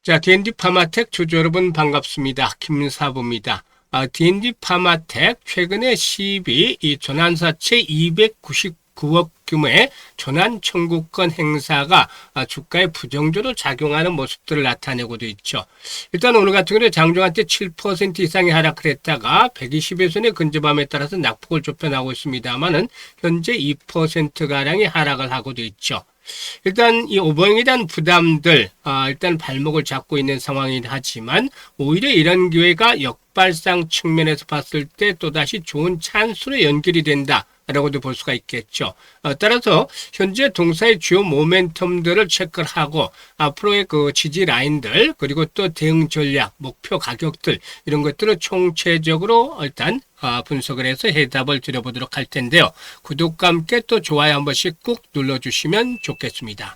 자, D&D 파마텍 주주 여러분 반갑습니다. 김사부입니다. D&D 파마텍 최근에 12 이 전환사채 299억 규모의 전환 청구권 행사가 주가에 부정적으로 작용하는 모습들을 나타내고도 있죠. 일단 오늘 같은 경우는 장중한 때 7% 이상의 하락을 했다가 120에선의 근접함에 따라서 낙폭을 좁혀나가고 있습니다만은 현재 2%가량의 하락을 하고도 있죠. 일단 이 오버행에 대한 부담들 일단 발목을 잡고 있는 상황이긴 하지만 오히려 이런 기회가 역발상 측면에서 봤을 때 또다시 좋은 찬스로 연결이 된다 라고도 볼 수가 있겠죠. 따라서 현재 동사의 주요 모멘텀들을 체크를 하고 앞으로의 그 지지 라인들 그리고 또 대응 전략, 목표 가격들 이런 것들을 총체적으로 일단 분석을 해서 해답을 드려보도록 할 텐데요. 구독과 함께 또 좋아요 한 번씩 꾹 눌러주시면 좋겠습니다.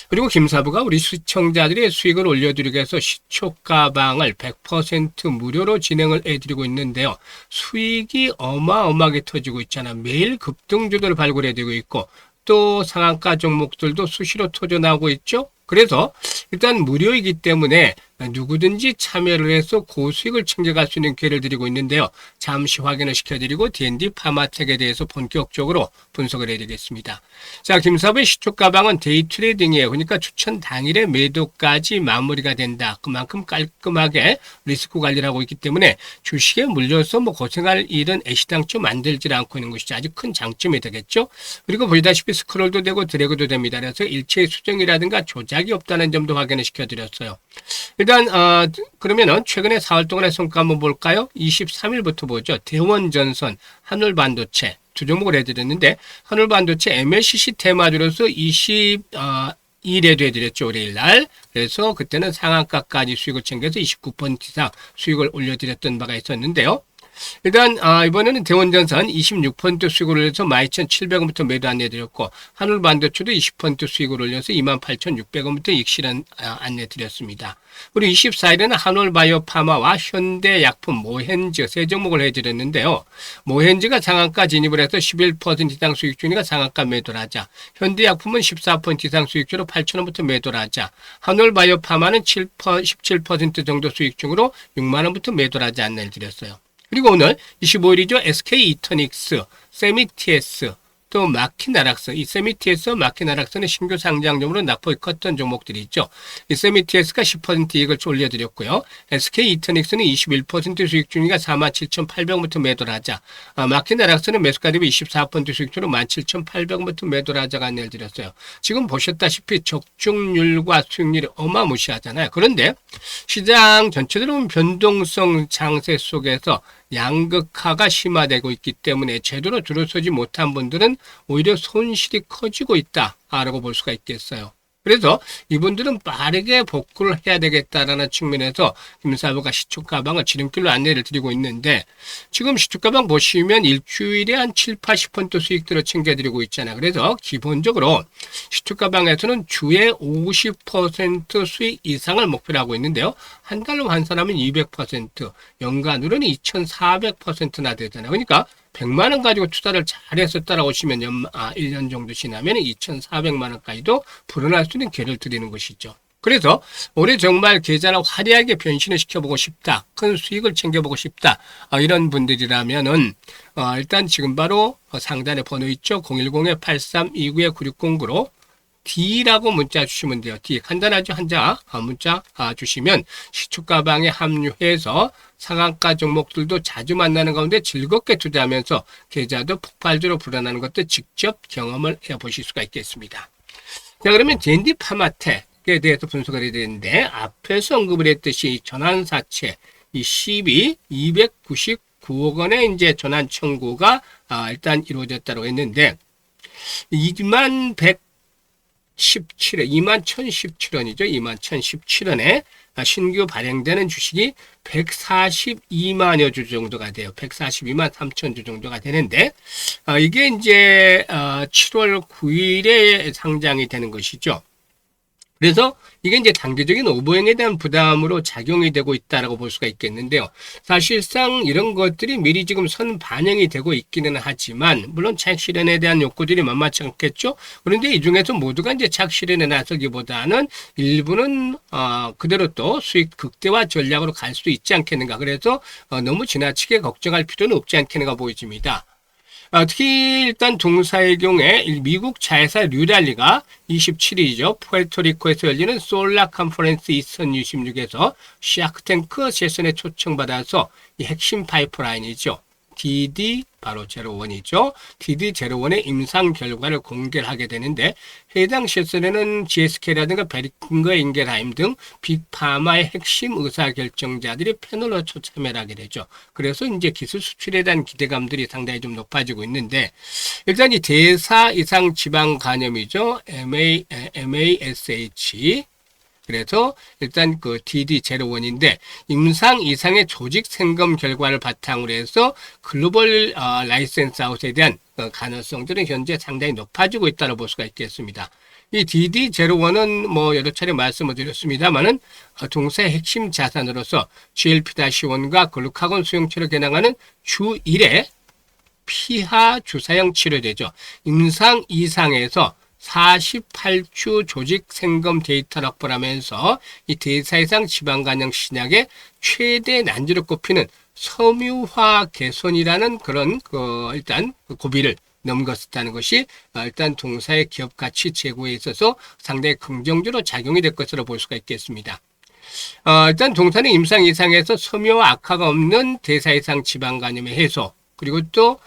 그리고 김사부가 우리 시청자들의 수익을 올려드리기 위해서 시초가방을 100% 무료로 진행을 해드리고 있는데요. 수익이 어마어마하게 터지고 있잖아. 매일 급등주들을 발굴해드리고 있고 또 상한가 종목들도 수시로 터져나오고 있죠. 그래서 일단 무료이기 때문에 누구든지 참여를 해서 고수익을 챙겨갈 수 있는 기회를 드리고 있는데요. 잠시 확인을 시켜드리고 D&D 파마텍에 대해서 본격적으로 분석을 해드리겠습니다. 자, 김사부의 시초가방은 데이 트레이딩이에요. 그러니까 추천 당일에 매도까지 마무리가 된다. 그만큼 깔끔하게 리스크 관리를 하고 있기 때문에 주식에 물려서 고생할 일은 애시당초 만들지 않고 있는 것이 아주 큰 장점이 되겠죠. 그리고 보시다시피 스크롤도 되고 드래그도 됩니다. 그래서 일체의 수정이라든가 조작이 없다는 점도 확인을 시켜드렸어요. 일단 그러면은 최근에 4월 동안의 성과 한번 볼까요? 23일부터 보죠. 대원전선, 한울반도체 두 종목을 해드렸는데 한울반도체 MLCC 테마주로서 22일에도 해드렸죠. 월요일날. 그래서 그때는 상한가까지 수익을 챙겨서 29% 이상 수익을 올려드렸던 바가 있었는데요. 일단 이번에는 대원전선 26% 수익을 올려서 12,700원부터 매도 안내드렸고 한울반도체도 20% 수익을 올려서 28,600원부터 익실은 안내드렸습니다. 그리고 24일에는 한올바이오파마와 현대약품, 모헨즈 세 종목을 해드렸는데요. 모헨즈가 상한가 진입을 해서 11% 이상 수익 중이니까 상한가 매도를 하자. 현대약품은 14% 이상 수익주로 8,000원부터 매도를 하자. 한올바이오파마는 17% 정도 수익 중으로 6만원부터 매도를 하자 안내를 드렸어요. 그리고 오늘 25일이죠. SK 이터닉스, 세미TS, 또 마키나락스. 이 세미TS, 마키나락스는 신규 상장점으로 낙폭이 컸던 종목들이 있죠. 이 세미TS가 10% 이익을 올려드렸고요. SK 이터닉스는 21% 수익 중이니까 47,800원부터 매도를 하자. 마키나락스는 매수가 대비 24% 수익 중으로 17,800원부터 매도를 하자가 안내를 드렸어요. 지금 보셨다시피 적중률과 수익률이 어마무시하잖아요. 그런데 시장 전체적으로 변동성 장세 속에서 양극화가 심화되고 있기 때문에 제대로 들어서지 못한 분들은 오히려 손실이 커지고 있다라고 볼 수가 있겠어요. 그래서 이분들은 빠르게 복구를 해야 되겠다라는 측면에서 김사부가 시초가방을 지름길로 안내를 드리고 있는데 지금 시초가방 보시면 일주일에 한 7, 80% 수익들을 챙겨드리고 있잖아요. 그래서 기본적으로 시초가방에서는 주에 50% 수익 이상을 목표로 하고 있는데요. 한 달로 환산하면 200%, 연간으로는 2400%나 되잖아요. 그러니까 100만 원 가지고 투자를 잘해서 따라오시면 1년 정도 지나면 2,400만 원까지도 불어날 수 있는 기회를 드리는 것이죠. 그래서 올해 정말 계좌를 화려하게 변신을 시켜보고 싶다. 큰 수익을 챙겨보고 싶다. 이런 분들이라면은 일단 지금 바로 상단에 번호 있죠. 010-8329-9609로 D라고 문자 주시면 돼요. D. 간단하죠? 한자 문자 주시면 시초가방에 합류해서 상한가 종목들도 자주 만나는 가운데 즐겁게 투자하면서 계좌도 폭발적으로 불어나는 것도 직접 경험을 해보실 수가 있겠습니다. 자, 그러면 D&D 파마텍에 대해서 분석을 해야 되는데 앞에서 언급을 했듯이 전환사채 이 299억 원의 이제 전환 청구가 일단 이루어졌다고 했는데 21,017원이죠. 21,017원에 신규 발행되는 주식이 142만여 주 정도가 돼요. 142만 3천 주 정도가 되는데 이게 이제 7월 9일에 상장이 되는 것이죠. 그래서 이게 이제 단기적인 오버행에 대한 부담으로 작용이 되고 있다라고 볼 수가 있겠는데요. 사실상 이런 것들이 미리 지금 선 반영이 되고 있기는 하지만 물론 책 실현에 대한 욕구들이 만만치 않겠죠. 그런데 이 중에서 모두가 이제 책 실현에 나서기보다는 일부는 그대로 또 수익 극대화 전략으로 갈 수도 있지 않겠는가. 그래서 너무 지나치게 걱정할 필요는 없지 않겠는가 보여집니다. 특히 일단 동사의 경우에 미국 자회사 류달리가 27일이죠. 푸에르토리코에서 열리는 솔라 컨퍼런스 2026에서 샤크탱크 세션에 초청받아서 이 핵심 파이프라인이죠. DD 바로 01이죠. DD01의 임상 결과를 공개하게 되는데 해당 세션에는 GSK라든가 베리nger 인겔하임 등 빅파마의 핵심 의사결정자들이 패널로 초참여를 하게 되죠. 그래서 이제 기술 수출에 대한 기대감들이 상당히 좀 높아지고 있는데 일단 이 대사 이상 지방 간염이죠. MASH 그래서 일단 그 DD01인데 임상 이상의 조직 생검 결과를 바탕으로 해서 글로벌 라이센스 아웃에 대한 가능성들은 현재 상당히 높아지고 있다고 볼 수가 있겠습니다. 이 DD01은 뭐 여러 차례 말씀을 드렸습니다만은 동사의 핵심 자산으로서 GLP-1과 글루카곤 수용체를 겨냥하는 주 1회 피하 주사형 치료제죠. 임상 이상에서 48주 조직 생검 데이터를 확보하면서 이 대사 이상 지방간염 신약의 최대 난제로 꼽히는 섬유화 개선이라는 그런 일단 고비를 넘겼다는 것이 일단 동사의 기업 가치 제고에 있어서 상당히 긍정적으로 작용이 될 것으로 볼 수가 있겠습니다. 일단 동사는 임상 이상에서 섬유화 악화가 없는 대사 이상 지방간염의 해소 그리고 또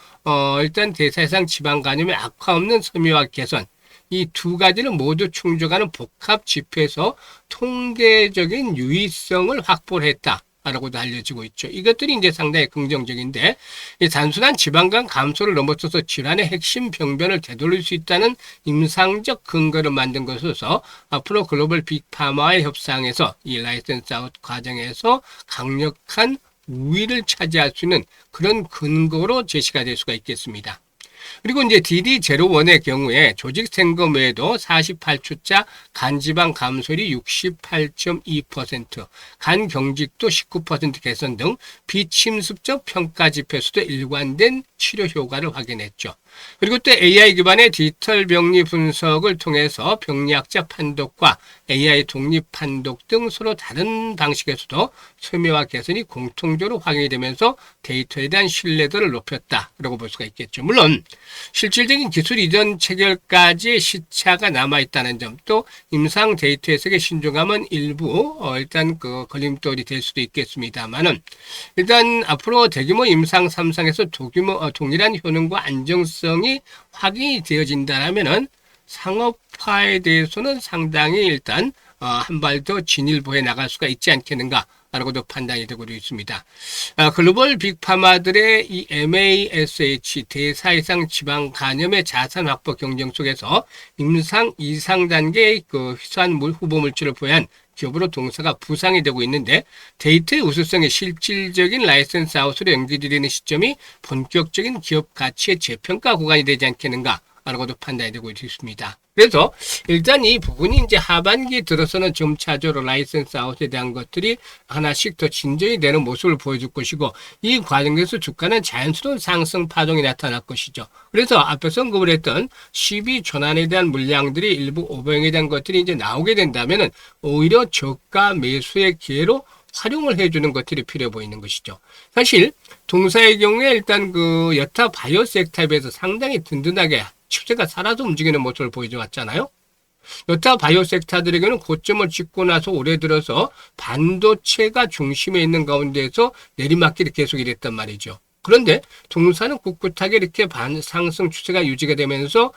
일단 대사 이상 지방간염의 악화 없는 섬유화 개선 이 두 가지를 모두 충족하는 복합 지표에서 통계적인 유의성을 확보를 했다라고도 알려지고 있죠. 이것들이 이제 상당히 긍정적인데 이 단순한 지방간 감소를 넘어서서 질환의 핵심 병변을 되돌릴 수 있다는 임상적 근거를 만든 것으로서 앞으로 글로벌 빅파마와의 협상에서 이 라이센스 아웃 과정에서 강력한 우위를 차지할 수 있는 그런 근거로 제시가 될 수가 있겠습니다. 그리고 이제 DD01의 경우에 조직 생검 외에도 48주자 간지방 감소율이 68.2%, 간 경직도 19% 개선 등 비침습적 평가 지표에서도 일관된 치료 효과를 확인했죠. 그리고 또 AI 기반의 디지털 병리 분석을 통해서 병리학자 판독과 AI 독립 판독 등 서로 다른 방식에서도 섬유화 개선이 공통적으로 확인이 되면서 데이터에 대한 신뢰도를 높였다라고 볼 수가 있겠죠. 물론 실질적인 기술 이전 체결까지의 시차가 남아있다는 점, 또 임상 데이터 해석의 신중함은 일부 일단 그 걸림돌이 될 수도 있겠습니다만은 일단 앞으로 대규모 임상 3상에서 동일한 효능과 안정성이 확인이 되어진다면은 상업화에 대해서는 상당히 일단 한 발 더 진일보해 나갈 수가 있지 않겠는가 라고도 판단이 되고 있습니다. 글로벌 빅파마들의 이 MASH 대사 이상 지방 간염의 자산 확보 경쟁 속에서 임상 이상 단계의 그 희소한 후보 물질을 보유한 기업으로 동사가 부상이 되고 있는데 데이터의 우수성의 실질적인 라이센스 아웃으로 연결되는 시점이 본격적인 기업 가치의 재평가 구간이 되지 않겠는가 라고도 판단이 되고 있습니다. 그래서 일단 이 부분이 이제 하반기에 들어서는 점차적으로 라이센스 아웃에 대한 것들이 하나씩 더 진전이 되는 모습을 보여줄 것이고 이 과정에서 주가는 자연스러운 상승 파동이 나타날 것이죠. 그래서 앞에서 언급을 했던 12 전환에 대한 물량들이 일부 오버행에 대한 것들이 이제 나오게 된다면은 오히려 저가 매수의 기회로 활용을 해주는 것들이 필요해 보이는 것이죠. 사실 동사의 경우에 일단 그 여타 바이오 섹터에 비해서 상당히 든든하게 추세가 살아서 움직이는 모습을 보여왔잖아요. 여타 바이오 섹터들에게는 고점을 찍고 나서 올해 들어서 반도체가 중심에 있는 가운데에서 내리막길이 계속 이랬단 말이죠. 그런데 동사는 꿋꿋하게 이렇게 상승 추세가 유지가 되면서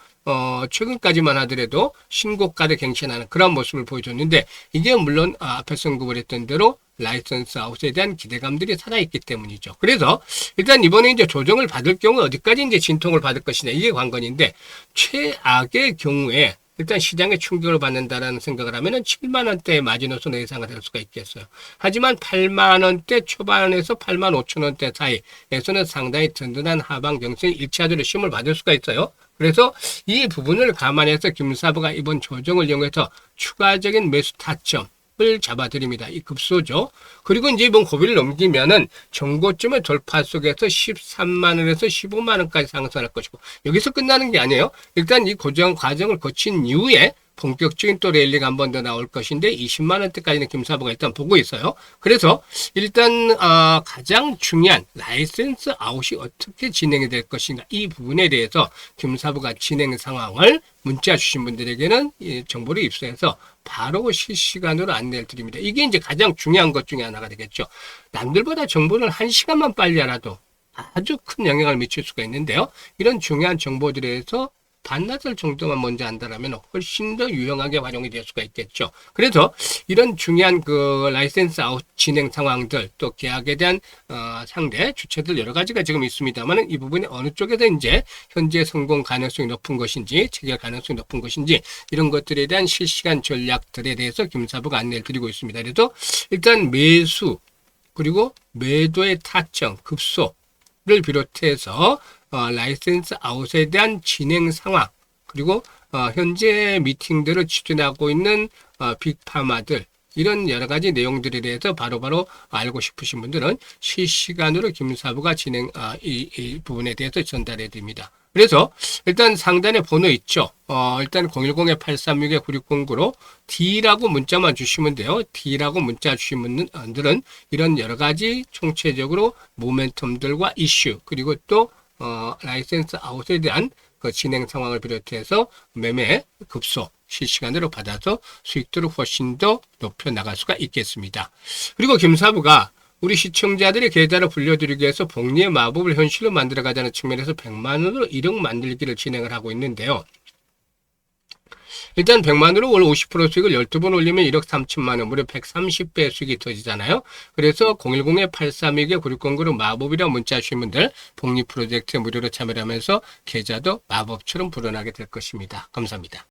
최근까지만 하더라도 신고가를 갱신하는 그런 모습을 보여줬는데 이게 물론 앞에서 언급을 했던 대로 라이선스 아웃에 대한 기대감들이 살아있기 때문이죠. 그래서 일단 이번에 이제 조정을 받을 경우 어디까지 이제 진통을 받을 것이냐 이게 관건인데 최악의 경우에 일단 시장에 충격을 받는다라는 생각을 하면은 7만 원대의 마지노선 예상이 될 수가 있겠어요. 하지만 8만 원대 초반에서 8만 5천 원대 사이에서는 상당히 든든한 하방 경선이 1차적으로 시험을 받을 수가 있어요. 그래서 이 부분을 감안해서 김사부가 이번 조정을 이용해서 추가적인 매수 타점 을 잡아드립니다. 이 급소죠. 그리고 이제 이번 고비를 넘기면은 정고점의 돌파 속에서 13만 원에서 15만 원까지 상승할 것이고, 여기서 끝나는 게 아니에요. 일단 이 고정 과정을 거친 이후에 본격적인 또 랠리가 한 번 더 나올 것인데 20만 원대까지는 김사부가 일단 보고 있어요. 그래서 일단 가장 중요한 라이센스 아웃이 어떻게 진행이 될 것인가, 이 부분에 대해서 김사부가 진행 상황을 문자 주신 분들에게는 이 정보를 입수해서 바로 실시간으로 안내를 드립니다. 이게 이제 가장 중요한 것 중에 하나가 되겠죠. 남들보다 정보를 1시간만 빨리 알아도 아주 큰 영향을 미칠 수가 있는데요. 이런 중요한 정보들에 대해서 반나절 정도만 먼저 안다라면 훨씬 더 유용하게 활용이 될 수가 있겠죠. 그래서 이런 중요한 그 라이센스 아웃 진행 상황들, 또 계약에 대한 상대 주체들 여러 가지가 지금 있습니다만, 이 부분이 어느 쪽에서 이제 현재 성공 가능성이 높은 것인지, 체결 가능성이 높은 것인지, 이런 것들에 대한 실시간 전략들에 대해서 김사부가 안내를 드리고 있습니다. 그래서 일단 매수 그리고 매도의 타점, 급소를 비롯해서 라이센스 아웃에 대한 진행 상황, 그리고 현재 미팅들을 추진하고 있는 빅파마들, 이런 여러 가지 내용들에 대해서 바로바로 알고 싶으신 분들은 실시간으로 김사부가 이 부분에 대해서 전달해 드립니다. 그래서 일단 상단에 번호 있죠. 일단 010-836-9609로 D라고 문자만 주시면 돼요. D라고 문자 주시는 분들은 이런 여러 가지 총체적으로 모멘텀들과 이슈, 그리고 또 라이센스 아웃에 대한 그 진행 상황을 비롯해서 매매 급소 실시간으로 받아서 수익도를 훨씬 더 높여 나갈 수가 있겠습니다. 그리고 김사부가 우리 시청자들의 계좌를 불려드리기 위해서 복리의 마법을 현실로 만들어가자는 측면에서 100만 원으로 1억 만들기를 진행을 하고 있는데요. 일단 100만으로 월 50% 수익을 12번 올리면 1억 3천만 원, 무려 130배 수익이 터지잖아요. 그래서 010-832-9609로 마법이라고 문자 주신 분들 복리 프로젝트에 무료로 참여하면서 계좌도 마법처럼 불어나게 될 것입니다. 감사합니다.